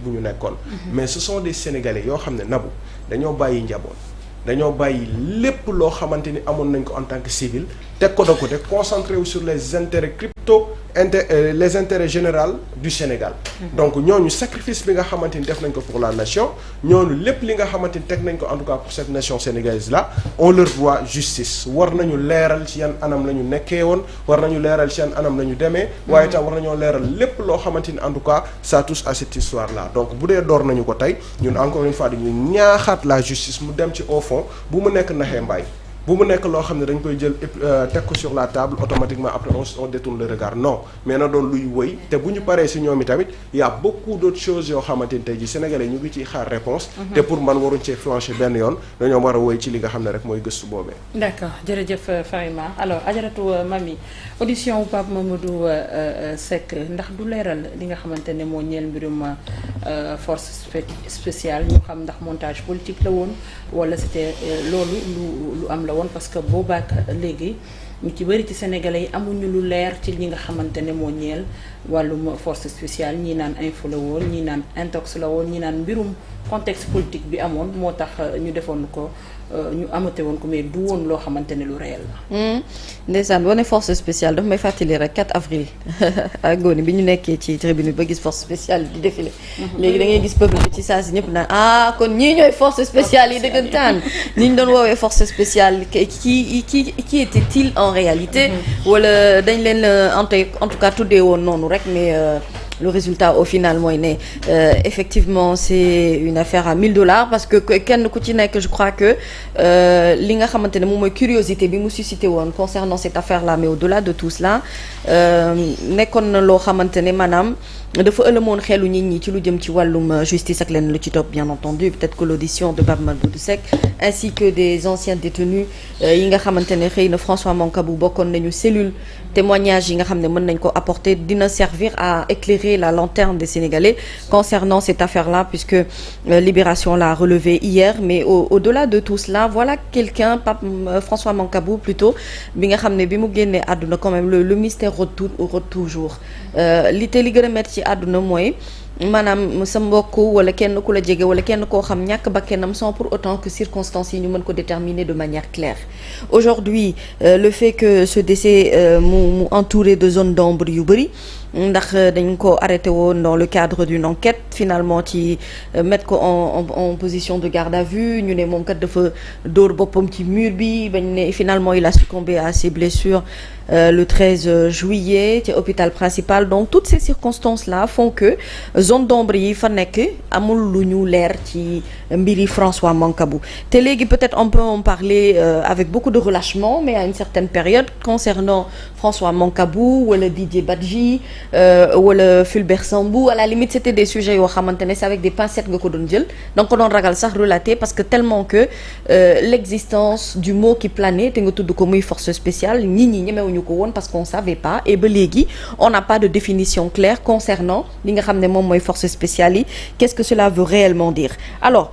bu ñu nekkoon. mais ce sont des Sénégalais yoo xam ne nabu dañoo bàyyi njaboot. dañoo bàyyi lépp loo xamante ni amoon nañ ko en tant que civil teg ko de côté concentré wu sur les intérêts les intérêts généraux du Sénégal. donc ñooñu sacrifice bi nga xamante ni def nañ ko pour la nation ñooñu lépp li nga xamante ni teg nañ ko en tout cas pour cette nation sénégalaise là on leur doit justice war nañu leeral ci yan anam la ñu nekkee woon war nañu leeral ci yan anam la ñu demee. waaye tam war nañoo leeral lépp loo xamante ni en tout cas ça touche à cette histoire là donc bu dee door nañu ko tey ñun encore une fois dañuy ñaaxaat la justice mu dem ci au fond bu mu nekk naxee mbaay. bu mu nekk loo xam ne dañ koy jël teg ko sur la table automatiquement après on détourne le regard non mais na doon luy wëy te bu ñu paree si ñoom i tamit y a beaucoup d'autres choses yoo xamante ni tey ji sénégalais ñu ngi ciy xaar réponse te pour man waruñ cee flancher benn yoon dañoo war a wëy ci li nga xam ne rek mooy gëstu boobee. d'accord jërëjëf Farima alors ajaratu Mamy audition Pape Mamadou Seck ndax du leeral li nga xamante ne moo ñeel mbirum force spéciale ñu xam ndax montage politique la woon wala c'était loolu lu am la woon parce que boobaak léegi ñu ci bëri ci sénégalais yi amuñu lu leer ci li nga xamante ne moo ñeel wàllum force spéciale ñii naan info la woon ñii naan intox la woon ñii naan mbirum contexte politique bi amoon moo tax ñu defoon ko ñu amate woon ko mais du woon loo xamante ne lu réel la. ndeysaan boo ne force spéciale daf may fàttali rek 4 avril ak ngooni bi ñu nekkee ci tribune ba gis force spéciale di défilé. léegi da ngay gis peuple bi ci saa si ñëpp naan kon ñii ñooy force spéciale yi dëggantaan ñi ñu doon woowee force spéciale qui était-il en réalité. wala dañ leen en tout cas tuddee woon noonu rek mais. Le résultat au final mooy ne effectivement c'est une affaire à $1000 parce que kenn ku ci nekk je crois que li nga xamante ne moom mooy curiosité bi mu suscité woon concernant cette affaire là mais au-delà de tout cela nekkoon na loo xamante ne maanaam dafa ëlëmoon xelu nit ñi ci lu jëm ci wàllum justice ak leen lu ci topp bien entendu peut-être que l'audition de Pape Mamadou Seck ainsi que des anciens détenus yi nga xamante ne xëy na François Mancabou bokkoon nañu cellule témoignage yi nga xam ne mën nañ ko apporter dina servir à éclairer la lanterne des Sénégalais concernant cette affaire-là puisque Libération l'a relevé hier mais au-delà de tout cela voilà quelqu'un Pape François Mancabou plutôt bi nga xam ne bi mu génnee àdduna quand même le mystère rôde toujours li gën a mettre ci àdduna mooy maanaam sa mbokk wala kenn ku la jege wala kenn koo xam ñàkk bakkanam sans pour autant que circonstances yi ñu mën ko déterminer de manière claire aujourd'hui le fait que ce décès mu entouré de zones d'ombre yu bëri ndax dañ ko arrêté woon dans le cadre d'une enquête finalement ci mettre ko en position de garde à vue ñu ne moom kat dafa dóor boppam ci mur bi bañ ne finalement il a succombé à ses blessures le 13 juillet ci hôpital principal donc toutes ces circonstances là font que zone d'ombre yi fa nekk amul lu ñu leer ci mbiri François Mancabou te léegi peut-être on peut en parler avec beaucoup de relâchement mais à une certaine période concernant François Mancabou wala Didier Badji wala Fulbert Sambou à la limite c'était des sujets yoo xamante ne c'est avec des pincettes nga ko doon jël donc ko doon ragal sax relater parce que tellement que l'existence du mot qui planait te nga tudd ko muy force spéciale nit ñi ñemewuñu ko woon parce qu'on savait pas et ba léegi on n'a pas de définition claire concernant li nga xam ne moom mooy force spéciale yi qu'est-ce que cela veut réellement dire alors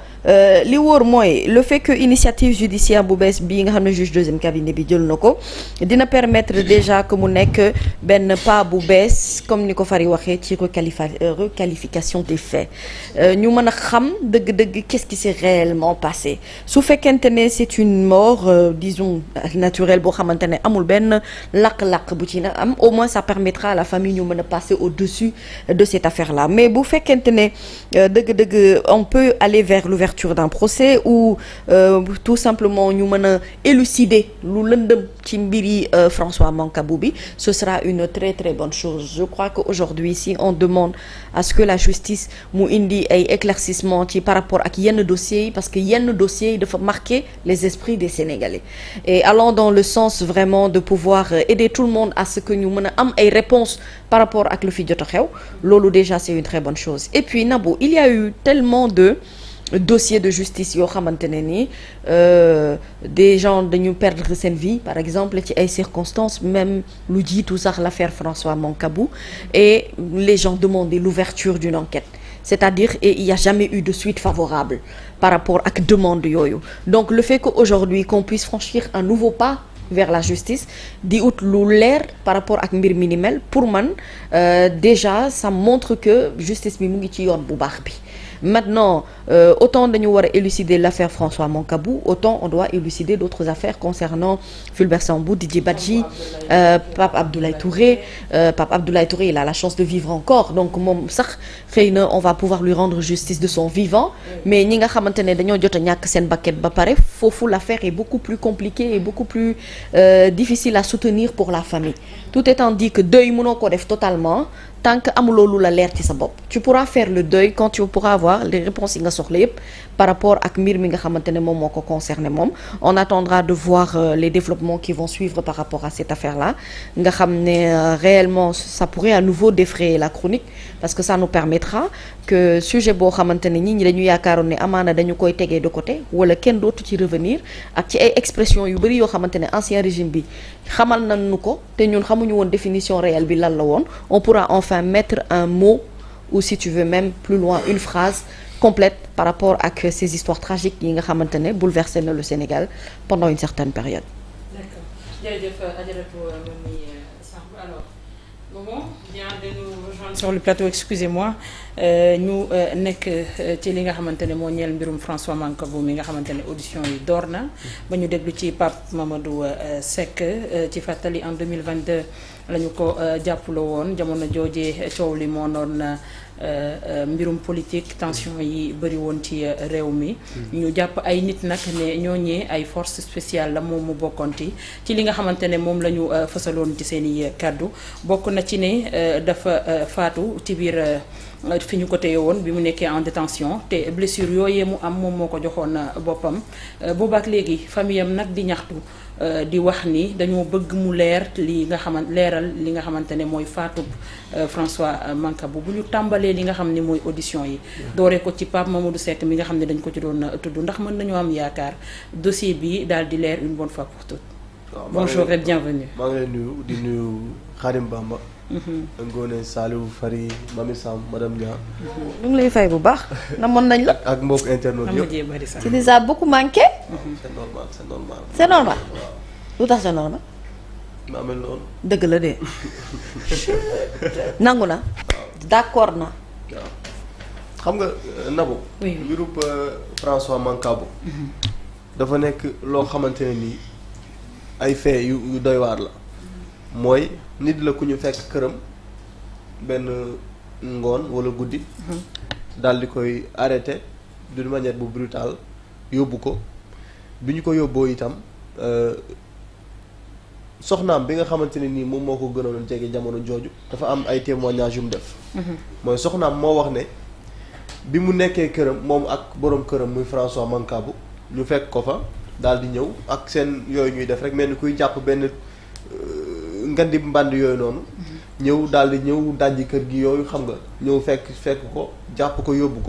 li wóor mooy le fait que initiative judiciaire bu bees bii nga xam ne juge deuxième cabinet bi jël na ko dina permettre déjà que mu nekk benn pas bu bees comme ni ko Fary waxee ci requalification des faits ñu mën a xam dëgg-dëgg qu'est-ce qui s'est réellement passé su fekkente ne c'est une mort disons naturelle boo xamante ne amul benn lakk-lakk bu ci na am au moins ça permettra à la famille ñu mën a passer au-dessus de cette affaire-là mais bu fekkente ne dëgg-dëgg on peut aller vers l'ouverture d'un procès ou tout simplement ñu mën a élucider lu lëndëm ci mbiri François Mancabou bi ce sera une très très bonne chose je crois qu'aujourd'hui si on demande à ce que la justice mu indi ay éclaircissement ci par rapport ak yenn dossiers yi parce que yenn dossiers yi dafa marquer les esprits des Sénégalais et allant dans le sens vraiment de pouvoir aider tout le monde à ce que ñu mën a am ay réponses par rapport ak lu fi jot a xew loolu déjà c'est une très bonne chose et puis Nabou il y a eu tellement de dossier de justice yoo xamante ne ni des gens dañu perdre seen vie par exemple ci ay circonstances même lu jiitu sax l'affaire François Mancabou et les gens demandaient l'ouverture d'une enquête c'est-à-dire et il y a jamais eu de suite favorable par rapport ak demande yooyu donc le fait qu'aujourd'hui qu'on puisse franchir un nouveau pas vers la justice di ut lu leer par rapport ak mbir mi ni mel pour man déjà ça montre que justice bi mu ngi ci yoon bu baax bi Maintenant autant dañu war a élucider l'affaire François Mancabou, autant on doit élucider d'autres affaires concernant Fulbert Sambou, Didier Badji, Pape Abdoulaye Touré. Pape Abdoulaye Touré, il a la chance de vivre encore, donc moom sax xëy na on va pouvoir lui rendre justice de son vivant, mais ñi nga xamante ne dañoo jot a ñàkk seen bakkan ba pare, foofu l'affaire est beaucoup plus compliquée et beaucoup plus difficile à soutenir pour la famille. Tout étant dit que deuil mënoo ko def totalement tant que amuloo lu la leer ci sa bopp. Tu pourras faire le deuil quand tu pourras avoir les réponses yi nga soxla yépp par rapport ak mbir mi nga xamante ne moom moo ko concerné moom. On attendra de voir les développements qui vont suivre par rapport à cette affaire-là nga xam ne réellement ça pourrait à nouveau défrayer la chronique parce que ça nous permettra que sujet boo xamante ne ñi dañu yaakaaroon ne amaana dañu koy tegee de côté wala kenn dootu ci revenir ak ci ay expressions yu bari yoo xamante ne ancien régime bi xamal nañu ko te ñun xamuñu woon définition réelle bi lan la woon. On pourra enfin mettre un mot ou si tu veux même plus loin une phrase complète par rapport ak ces histoires tragiques yi nga xamante ne bouleversé na le Sénégal pendant une certaine période. D'accord. Jërëjëf Adjaratou Mamy Samb. Alors Momo vient de nous rejoindre sur le plateau, excusez-moi. Ñu nekk ci li nga xamante ne moo ñeel mbirum François Mancabou mi nga xamante ne audition yi door na ba ñu déglu ci Pape Mamadou Seck ci fàttali en 2022 la ñu ko jàppaloo woon jamono joojee coow li moo noon mbirum politique tension yi bëri woon ci réew mi. ñu jàpp ay nit nag ne ñooñee ay force spéciale la moom mu bokkonti ci li nga xamante ne moom la ñu fësaloon ci seen i kàddu bokk na ci ne dafa faatu ci biir fi ñu ko téye woon bi mu nekkee en détention te blessure yooyee mu am moom moo ko joxoon boppam boobaak léegi famille am nag di ñaxtu di wax ni dañoo bëgg mu leeral li nga xamante ne mooy faatub François Mancabou bu ñu tàmbalee li nga xam ne mooy audition yi dooree ko ci Pape Mamadou Seck mi nga xam ne dañ ko ci doon tudd ndax mën nañoo am yaakaar dossier bi daal di leer une bonne fois pour toutes. Bonjour et bienvenue. maa ngi lay nuyu di nuyu Khadim Bamba. Ngoné Saliou Fary Mamy Samb madame Dia. ñu ngi lay fay bu baax. namoon nañ la. ak mbokk internet yëpp. tu les as beaucoup manqué. c'est normal c'est normal. c'est normal. lu tax c'est normal. ma amee loolu. dëgg la de. nangu na. d'accord na. waaw xam nga Nabou. oui mbirub François Mancabou. dafa nekk loo xamante ne nii ay fait yu doy waar la. mooy nit la ku ñu fekk këram benn ngoon wala guddi. daal di koy arrêté d'une manière bu brutale yóbbu ko bi ñu ko yóbboo itam soxnaam bi nga xamante ne nii moom moo ko gënoon jege jamono jooju dafa am ay témoignages yu mu def. mooy soxnaam moo wax ne bi mu nekkee këram moom ak boroom këram muy François Mancabou ñu fekk ko fa daal di ñëw ak seen yooyu ñuy def rek mel ni kuy jàpp benn. ngandi mbànd yooyu noonu ñëw daal di ñëw dajji kër gi yooyu xam nga ñëw fekk ko jàpp ko yóbbu ko